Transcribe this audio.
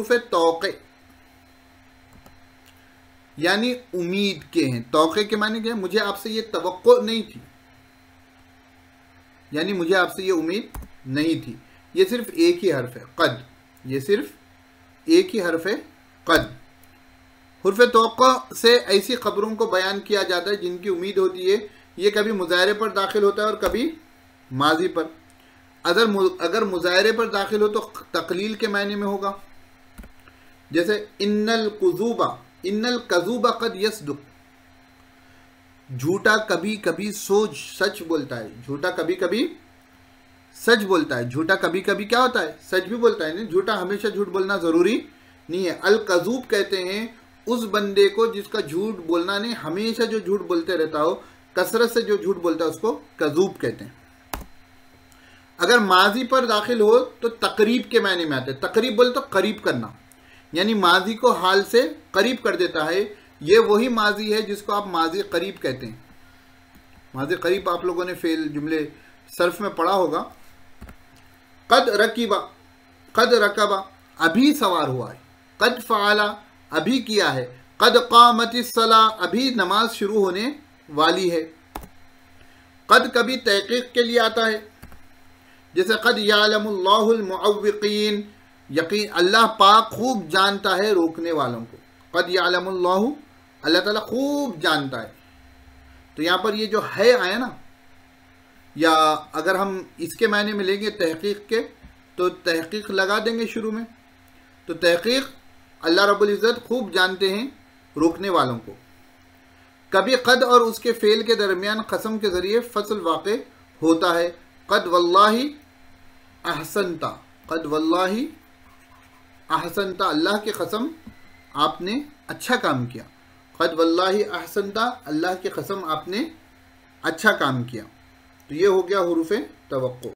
हुरूफ तौक़े यानी उम्मीद के हैं। तौक़े के माने क्या है? मुझे आपसे ये तवक्को नहीं थी, यानी मुझे आपसे ये उम्मीद नहीं थी। ये सिर्फ एक ही हर्फ है क़द, ये सिर्फ एक ही हर्फ है क़द। हुर्फ़ तौक़्क़ा से ऐसी ख़बरों को बयान किया जाता है जिनकी उम्मीद होती है। ये कभी मुज़ाहिरे पर दाखिल होता है और कभी माजी पर। अगर मुज़ाहिरे पर दाखिल हो तो तक़लील के मायने में होगा, जैसे इन्नल कज़ूबा क़द यस्दुक़, झूठा कभी कभी सच बोलता है। झूठा कभी कभी सच बोलता है। झूठा कभी कभी क्या होता है? सच भी बोलता है। नहीं, झूठा हमेशा झूठ बोलना ज़रूरी नहीं है। अल कज़ूब कहते हैं उस बंदे को जिसका झूठ बोलना नहीं, हमेशा जो झूठ बोलते रहता हो, कसरत से जो झूठ बोलता है, उसको कज़ूब कहते हैं। अगर माजी पर दाखिल हो तो तकरीब के मायने में आते हैं। तकरीब बोले तो करीब करना, यानी माजी को हाल से करीब कर देता है। ये वही माजी है जिसको आप माजी करीब कहते हैं। माजी करीब आप लोगों ने फेल जुमले सर्फ में पढ़ा होगा। कद रकबा अभी सवार हुआ है। कद फ़अला अभी किया है। कद क़ामतिस सला अभी नमाज शुरू होने वाली है। कद कभी तहक़ीक़ के लिए आता है, जैसे कद यअलमुल्लाहुल मुअव्विक़ीन, यकीन अल्लाह पाक खूब जानता है रोकने वालों को। कद यअलमुल्लाहु, अल्लाह ताला खूब जानता है। तो यहाँ पर ये जो है आया ना, या अगर हम इसके मायने में लेंगे तहक़ीक़ के, तो तहक़ीक़ लगा देंगे शुरू में। तो तहक़ीक़ अल्लाह रब्बुल इज़्ज़त खूब जानते हैं रोकने वालों को। कभी कद और उसके फ़ेल के दरमियान कसम के ज़रिए फ़स्ल वाक़े होता है। कद वल्लाही अहसनता, कद वल्लाही अहसनता, अल्लाह की कसम आपने अच्छा काम किया। कद वल्लाही अहसनता, अल्लाह की कसम आपने अच्छा काम किया। तो ये हो गया हुरूफ़ तवक्को।